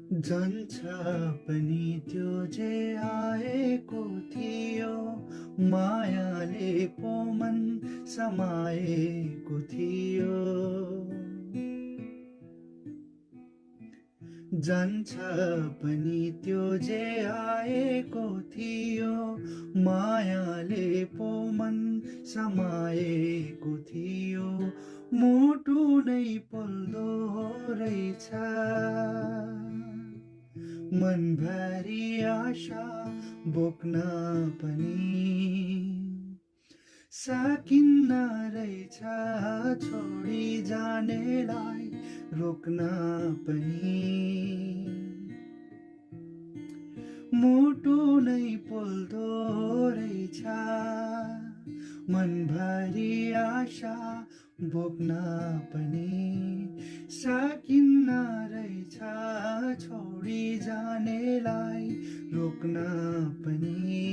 जान्छ पनि त्यो जे आएको थियो, मायाले पो मन समाएको थियो। जान्छ पनि त्यो जे आएको थियो, मायाले पो मन समाएको थियो। मुटु नै पोल्दो रहेछ, मनभरि आशा बोक्न पनि सकिन्न रहेछ, छोडी जानेलाई रोक्न पनि। मुटु नै पोल्दो रहेछ, मनभरि आशा बोक्न पनि सकिन्न रहेछ, छोडी जानेलाई रोक्न पनि।